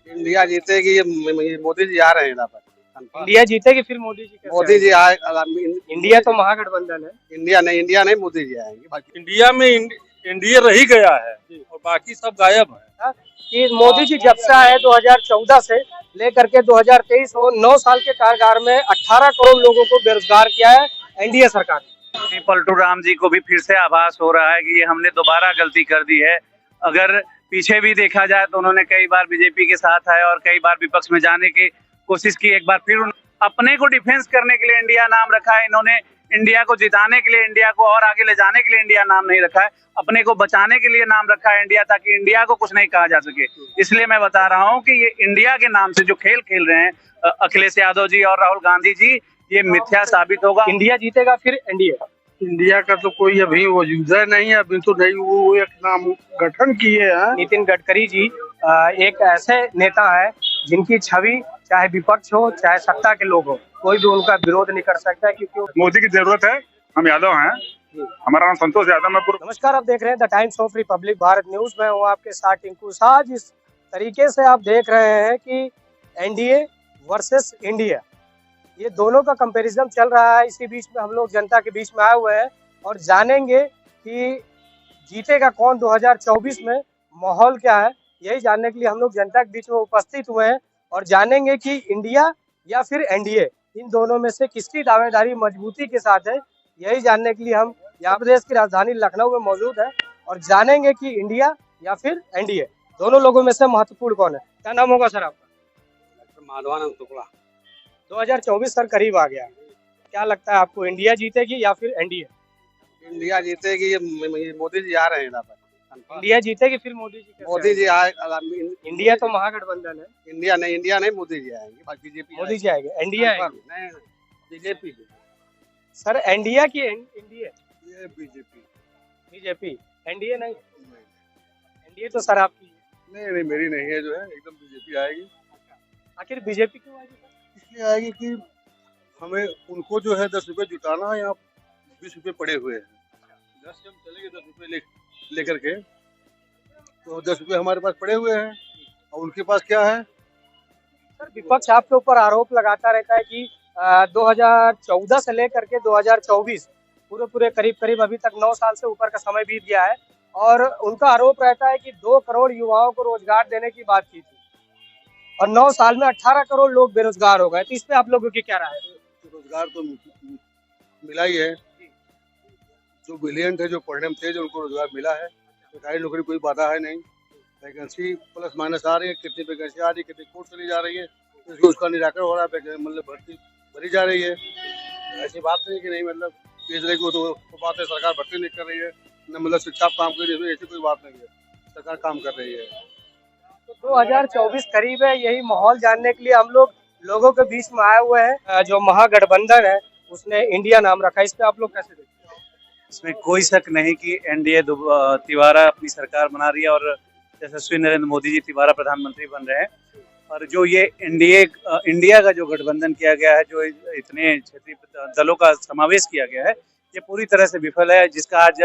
India जीतेगी, ये मोदी जी आ रहे हैं यहाँ पर। इंडिया जीतेगी फिर मोदी जी कैसे मोदी जी आए। इंडिया तो महागठबंधन है। इंडिया नहीं, मोदी जी आएंगे। बाकी इंडिया में इंडिया रह ही गया है और बाकी सब गायब है। कि मोदी जी जब से आए 2014 से लेकर के 2023 और 9 साल के कार्यकाल में 18 करोड़ लोगों को बेरोजगार किया है एनडीए सरकार ने। पलटू राम जी को भी फिर से आभास हो रहा है कि ये हमने दोबारा गलती कर दी है। अगर पीछे भी देखा जाए तो उन्होंने कई बार बीजेपी के साथ आए और कई बार विपक्ष में जाने की कोशिश की। एक बार फिर अपने को डिफेंस करने के लिए इंडिया नाम रखा है इन्होंने। इंडिया को जिताने के लिए, इंडिया को और आगे ले जाने के लिए इंडिया नाम नहीं रखा है, अपने को बचाने के लिए नाम रखा है इंडिया, ताकि इंडिया को कुछ नहीं कहा जा सके। इसलिए मैं बता रहा हूँ कि ये इंडिया के नाम से जो खेल खेल रहे हैं अखिलेश यादव जी और राहुल गांधी जी, ये मिथ्या साबित होगा। इंडिया जीतेगा फिर एनडीए। इंडिया का तो कोई अभी वजूद नहीं है, अभी तो नहीं, वो एक नाम गठन किए हैं। नितिन गडकरी जी एक ऐसे नेता है जिनकी छवि चाहे विपक्ष हो चाहे सत्ता के लोग हो, कोई भी उनका विरोध नहीं कर सकता, क्योंकि मोदी की जरूरत है। हम यादव हैं, हमारा नाम संतोष यादव। मैं नमस्कार, आप देख रहे हैं the times of Republic Bharat news. मैं हूँ आपके साथ टिंकू साह। जिस तरीके से आप देख रहे हैं कि एनडीए वर्सेस इंडिया, ये दोनों का कंपैरिजन चल रहा है। इसी बीच में हम लोग जनता के बीच में आए हुए हैं और जानेंगे कि जीतेगा कौन 2024 में, माहौल क्या है। यही जानने के लिए हम लोग जनता के बीच में उपस्थित हुए हैं और जानेंगे कि इंडिया या फिर एनडीए, इन दोनों में से किसकी दावेदारी मजबूती के साथ है। यही जानने के लिए हम यहाँ प्रदेश की राजधानी लखनऊ में मौजूद है और जानेंगे कि इंडिया या फिर एनडीए, दोनों लोगों में से महत्वपूर्ण कौन है। क्या नाम होगा सर आपका? माधवानंद टुकड़ा। 2024 सर करीब आ गया, क्या लगता है आपको, इंडिया जीतेगी या फिर एनडीए? इंडिया जीतेगी, ये मोदी जी आ रहे हैं यहाँ पर। इंडिया जीतेगी फिर मोदी जी कैसे मोदी जी आए। इंडिया तो महागठबंधन है। इंडिया नहीं, मोदी जी आएंगे। बाकी बीजेपी मोदी जी आएंगे, एनडीए आएंगे। बीजेपी सर एनडीए की एनडीए? ये बीजेपी, एनडीए नहीं। एनडीए तो सर आपकी नहीं, मेरी नहीं है, जो है एकदम बीजेपी आएगी। आखिर बीजेपी क्यों आएगी? इसलिए आएगी कि हमें उनको जो है 10 रुपए जुटाना है। यहाँ 20 रुपए पड़े हुए हैं, 10 से हम चलेंगे 10 रुपए लेकर के, तो 10 रुपए हमारे पास पड़े हुए हैं और उनके पास क्या है। सर विपक्ष आपके ऊपर आरोप लगाता रहता है कि 2014 से लेकर के 2024 पूरे करीब अभी तक 9 साल से ऊपर का समय बीत गया है और उनका आरोप रहता है कि 2 करोड़ युवाओं को रोजगार देने की बात की थी और 9 साल में 18 करोड़ लोग बेरोजगार हो गए। तो इस पे आप लोगों की क्या राय है? रोजगार तो मिला ही है, जो ब्रिलियंट है, जो पढ़ने में तेज, उनको रोजगार मिला है। सरकारी नौकरी कोई बाधा है नहीं। वैकेंसी प्लस माइनस आ रही है, कितनी वैकेंसी आ रही है, कितनी कोर्ट चली जा रही है, तो उसका निराकरण हो रहा है, मतलब भर्ती भरी जा रही है। ऐसी बात नहीं कि नहीं, मतलब इस तरह की तो बात है, सरकार भर्ती नहीं कर रही है, न मतलब शिक्षा काम कर रही है, ऐसी कोई बात नहीं है, सरकार काम कर रही है। तो 2024 करीब है, यही माहौल जानने के लिए हम लोग लोगों के बीच में आए हुए हैं। जो महागठबंधन है उसने इंडिया नाम रखा है, इस पे आप लोग कैसे देखते हैं? इसमें कोई शक नहीं कि एनडीए तिवारा अपनी सरकार बना रही है और यशस्वी नरेंद्र मोदी जी तिवारा प्रधानमंत्री बन रहे हैं। और जो ये इंडिया का जो गठबंधन किया गया है, जो इतने क्षेत्रीय दलों का समावेश किया गया है, ये पूरी तरह से विफल है। जिसका आज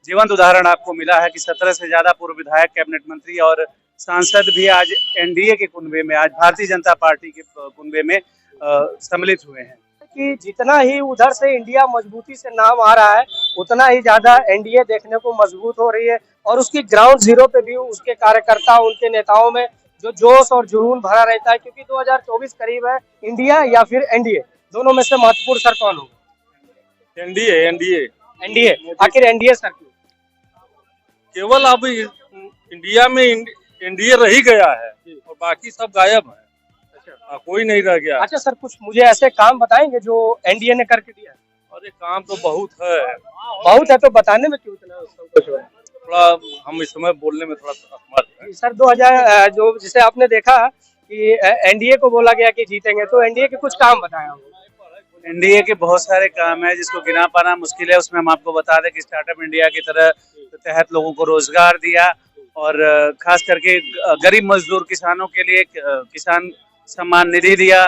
जीवंत उदाहरण आपको मिला है कि 17 से ज्यादा पूर्व विधायक, कैबिनेट मंत्री और सांसद भी आज एनडीए के कुनबे में, आज भारतीय जनता पार्टी के कुनबे में सम्मिलित हुए हैं। कि जितना ही उधर से इंडिया मजबूती से नाम आ रहा है, उतना ही ज्यादा एनडीए देखने को मजबूत हो रही है और उसकी ग्राउंड जीरो पे भी उसके कार्यकर्ता, उनके नेताओं में जो जोश और जुनून भरा रहता है। क्योंकि 2024 करीब है, इंडिया या फिर एनडीए, दोनों में से महत्वपूर्ण सर कौन होगा? एनडीए। आखिर एनडीए सर क्यों? केवल अब इंडिया में इंडिया रह ही गया है और बाकी सब गायब है। कोई नहीं रह गया। अच्छा सर, कुछ मुझे ऐसे काम बताएंगे जो एनडीए ने करके दिया है? अरे काम तो बहुत है, तो बताने में क्यों इतना संकोच हो रहा है? थोड़ा हम इस समय बोलने में थोड़ा असमर्थ है। सर 2000 जो जिसे आपने देखा कि एनडीए को बोला गया कि जीतेंगे, तो एनडीए के कुछ काम बताया होगा। एनडीए के बहुत सारे काम है जिसको गिना पाना मुश्किल है। उसमें हम आपको बता दें कि स्टार्टअप इंडिया की तरह तहत लोगों को रोजगार दिया और खास करके गरीब मजदूर किसानों के लिए किसान सम्मान निधि दिया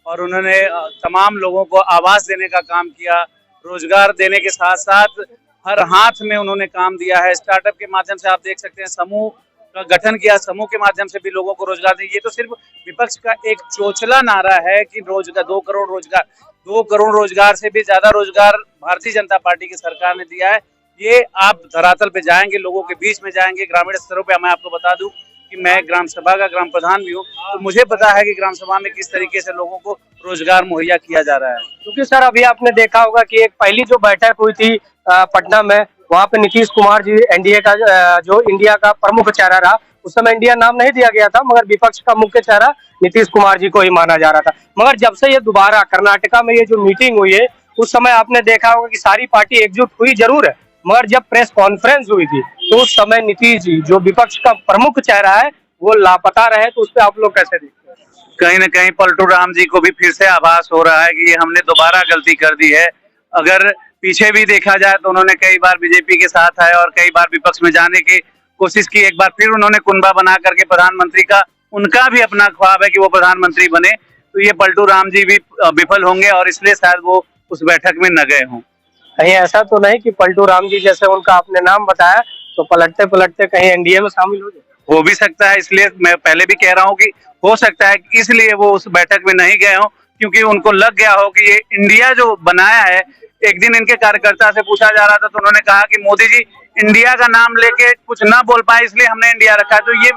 और उन्होंने तमाम लोगों को आवास देने का काम किया। रोजगार देने के साथ साथ हर हाथ में उन्होंने काम दिया है। स्टार्टअप के माध्यम से आप देख सकते हैं समूह गठन किया, समूह के माध्यम से भी लोगों को रोजगार दिया। ये तो सिर्फ विपक्ष का एक चोचला नारा है कि रोजगार 2 करोड़ रोजगार से भी ज्यादा रोजगार भारतीय जनता पार्टी की सरकार ने दिया है। ये आप धरातल पे जाएंगे, लोगों के बीच में जाएंगे, ग्रामीण स्तरों पे। मैं आपको बता दूं कि मैं ग्राम सभा का ग्राम प्रधान भी हूँ, तो मुझे पता है कि ग्राम सभा में किस तरीके से लोगों को रोजगार मुहैया किया जा रहा है। क्योंकि सर अभी आपने देखा होगा कि एक पहली जो बैठक हुई थी पटना में, वहाँ पे नीतीश कुमार जी एनडीए का जो इंडिया का प्रमुख चेहरा रहा, उस समय इंडिया नाम नहीं दिया गया था, मगर विपक्ष का मुख्य चेहरा नीतीश कुमार जी को ही माना जा रहा था। मगर जब से ये दोबारा कर्नाटका में ये जो मीटिंग हुई है, उस समय आपने देखा होगा कि सारी पार्टी एकजुट हुई जरूर है, मगर जब प्रेस कॉन्फ्रेंस हुई थी तो उस समय नीतीश जी जो विपक्ष का प्रमुख चेहरा है वो लापता रहे। तो उस पर आप लोग कैसे देखते हैं? कहीं न कहीं पलटू राम जी को भी फिर से आभास हो रहा है कि ये हमने दोबारा गलती कर दी है। अगर पीछे भी देखा जाए तो उन्होंने कई बार बीजेपी के साथ आए और कई बार विपक्ष में जाने की कोशिश की। एक बार फिर उन्होंने कुनबा बना करके प्रधानमंत्री का, उनका भी अपना ख्वाब है कि वो प्रधानमंत्री बने, तो ये पलटू राम जी भी विफल होंगे और इसलिए शायद वो उस बैठक में न गए हों। कहीं ऐसा तो नहीं कि पलटू राम जी जैसे उनका आपने नाम बताया तो पलटते पलटते कहीं एनडीए में शामिल हो जाए? हो भी सकता है, इसलिए मैं पहले भी कह रहा हूँ कि हो सकता है कि इसलिए वो उस बैठक में नहीं गए हों, क्योंकि उनको लग गया हो कि ये इंडिया जो बनाया है। एक दिन इनके कार्यकर्ता से पूछा जा रहा था तो उन्होंने कहा कि मोदी जी इंडिया का नाम लेके कुछ ना बोल पाए, इसलिए हमने इंडिया रखा है। तो ये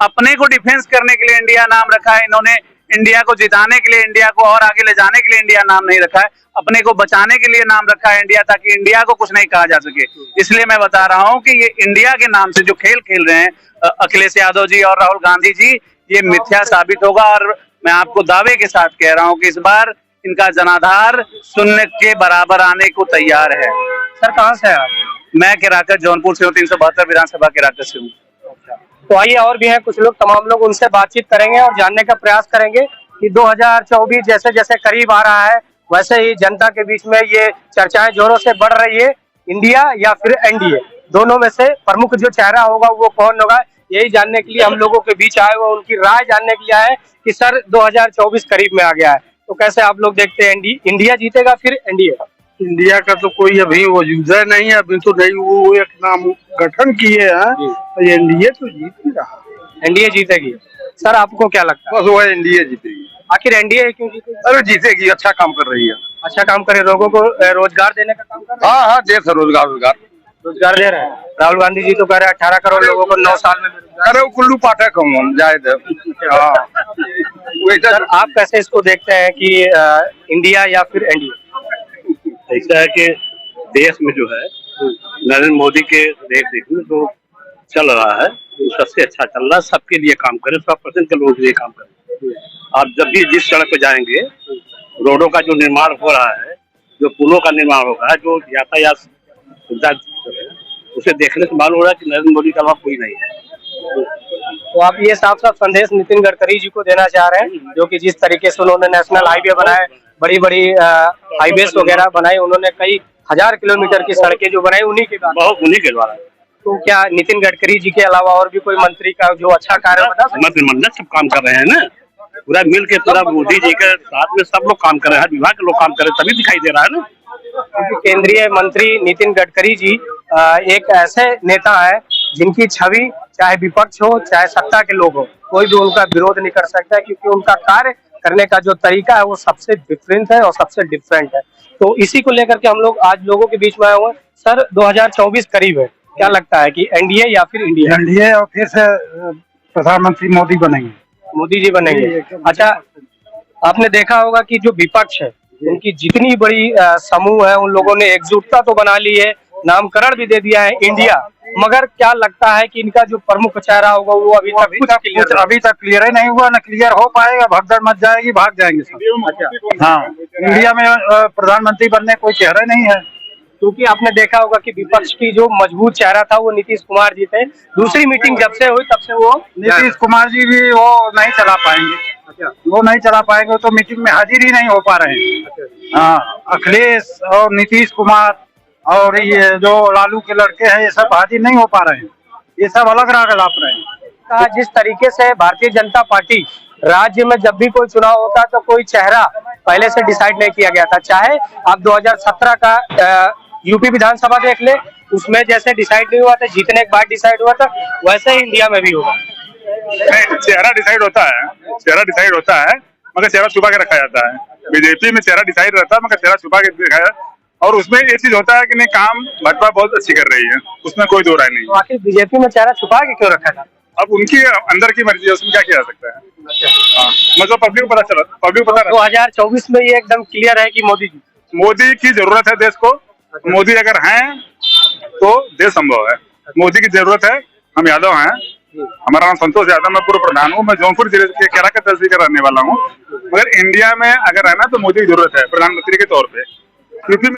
अपने को डिफेंस करने के लिए इंडिया नाम रखा है इन्होंने, इंडिया को जिताने के लिए, इंडिया को और आगे ले जाने के लिए इंडिया नाम नहीं रखा है, अपने को बचाने के लिए नाम रखा है इंडिया, ताकि इंडिया को कुछ नहीं कहा जा सके। इसलिए मैं बता रहा हूँ कि ये इंडिया के नाम से जो खेल खेल रहे हैं अखिलेश यादव जी और राहुल गांधी जी, ये मिथ्या साबित होगा। और मैं आपको दावे के साथ कह रहा हूँ कि इस बार इनका जनाधार शून्य के बराबर आने को तैयार है। सर कहाँ से है आप? मैं केराकत जौनपुर से हूँ, 372 विधानसभा केराकत से हूँ। तो आइए और भी हैं कुछ लोग, तमाम लोग, उनसे बातचीत करेंगे और जानने का प्रयास करेंगे कि 2024 जैसे जैसे करीब आ रहा है वैसे ही जनता के बीच में ये चर्चाएं जोरों से बढ़ रही है। इंडिया या फिर एनडीए, दोनों में से प्रमुख जो चेहरा होगा वो कौन होगा, यही जानने के लिए हम लोगों के बीच आए हुए, उनकी राय जानने के लिए आए कि सर 2024 करीब में आ गया है, तो कैसे आप लोग देखते हैं, इंडिया जीतेगा फिर एनडीए? इंडिया का तो कोई अभी वजूद नहीं है, अभी तो नहीं, वो एक नाम गठन किए हैं, तो एनडीए तो जीत ही रहा, एनडीए जीतेगी। सर आपको क्या लगता है? बस वो एनडीए जीतेगी। आखिर एनडीए क्यों जीतेगी? अरे जीतेगी, अच्छा काम कर रही है। अच्छा काम करे, लोगों को रोजगार देने का काम कर रहे हैं। हाँ हाँ, देश है, रोजगार दे रहे हैं। राहुल गांधी जी तो कह रहे हैं 18 करोड़ लोगों को 9 साल में रोजगार। अरे वो कुल्लू पाठक हम जाए थे। सर आप कैसे इसको देखते हैं कि इंडिया या फिर एनडीए? ऐसा है कि देश में जो है नरेंद्र मोदी के देख में जो चल रहा है वो सबसे अच्छा चल रहा है, सबके लिए काम करे, 100% के लोगों के लिए काम करे। आप जब भी जिस सड़क पे जाएंगे, रोडों का जो निर्माण हो रहा है, जो पुलों का निर्माण हो रहा है, जो यातायात सुविधा, उसे देखने से मालूम हो रहा है कि नरेंद्र मोदी का वहाँ कोई नहीं है। तो आप ये साफ साफ संदेश नितिन गडकरी जी को देना चाह रहे हैं, जो कि जिस तरीके से उन्होंने नेशनल हाईवे बनाए, बड़ी बड़ी हाईवेज वगैरह बनाई, उन्होंने कई हजार किलोमीटर की सड़कें जो बनाई उन्हीं के द्वारा। तो क्या नितिन गडकरी जी के अलावा और भी कोई मंत्री का जो अच्छा कार्य बता सकते? मंत्रिमंडल सब काम कर रहे हैं ना, पूरा मिल के, पूरा मोदी जी के साथ में सब लोग काम कर रहे हैं, विभाग के लोग काम कर रहे हैं, तभी दिखाई दे रहा है ना। क्योंकि केंद्रीय मंत्री नितिन गडकरी जी एक ऐसे नेता है जिनकी छवि चाहे विपक्ष हो चाहे सत्ता के लोग हो, कोई भी उनका विरोध नहीं कर सकता है, क्योंकि उनका कार्य करने का जो तरीका है वो सबसे डिफरेंट है और सबसे डिफरेंट है। तो इसी को लेकर के हम लोग आज लोगों के बीच में आए हुए हैं। सर 2024 करीब है, क्या लगता है कि एनडीए या फिर इंडिया? एनडीए और फिर से प्रधानमंत्री मोदी बनेंगे, मोदी जी बनेंगे। अच्छा आपने देखा होगा कि जो विपक्ष है उनकी जितनी बड़ी समूह है, उन लोगों ने एकजुटता तो बना ली है, नामकरण भी दे दिया है इंडिया, मगर क्या लगता है कि इनका जो प्रमुख चेहरा होगा वो अभी तक क्लियर ही नहीं हुआ, न क्लियर हो पाएगा, भगदड़ मच जाएगी, भाग जाएंगे सब। अच्छा हाँ, इंडिया में प्रधानमंत्री बनने कोई चेहरा नहीं है, क्योंकि आपने देखा होगा कि विपक्ष की जो मजबूत चेहरा था वो नीतीश कुमार जी थे। दूसरी मीटिंग जब से हुई तब से वो नीतीश कुमार जी भी वो नहीं चला पाएंगे। अच्छा, वो नहीं चला पाएंगे तो मीटिंग में हाजिर ही नहीं हो पा रहे हैं। हाँ, अखिलेश और नीतीश कुमार और ये जो लालू के लड़के हैं, ये सब हाजिर नहीं हो पा रहे हैं, ये सब अलग राग लाप रहे हैं। जिस तरीके से भारतीय जनता पार्टी राज्य में जब भी कोई चुनाव होता तो कोई चेहरा पहले से डिसाइड नहीं किया गया था, चाहे आप 2017 का यूपी विधानसभा देख ले, उसमें जैसे डिसाइड नहीं हुआ था, जीतने के बाद डिसाइड हुआ था, वैसे ही इंडिया में भी होगा। नहीं, चेहरा डिसाइड होता है, मगर चेहरा छुपा के रखा जाता है। बीजेपी में चेहरा डिसाइड रहता है, मगर चेहरा छुपा के दिखाया। और उसमें ये चीज होता है कि नहीं, काम भाजपा बहुत अच्छी कर रही है, उसमें कोई दो राय नहीं। तो आखिर बीजेपी में चेहरा छुपा के क्यों रखा था? अब उनकी अंदर की मर्जी है, उसमें क्या किया जा सकता है। हाँ, मतलब पब्लिक को पता चला, पब्लिक को पता 2024 में ये एकदम क्लियर है कि मोदी की जरूरत है देश को। मोदी अगर हैं तो देश संभव है। मोदी की जरूरत है। हम यादव हैं, हमारा नाम संतोष यादव, मैं पूर्व प्रधान हूँ, मैं जौनपुर जिले के केरा का तहसील का रहने वाला हूँ। मगर इंडिया में अगर रहना तो मोदी की जरूरत है प्रधानमंत्री के तौर पे। यूपी में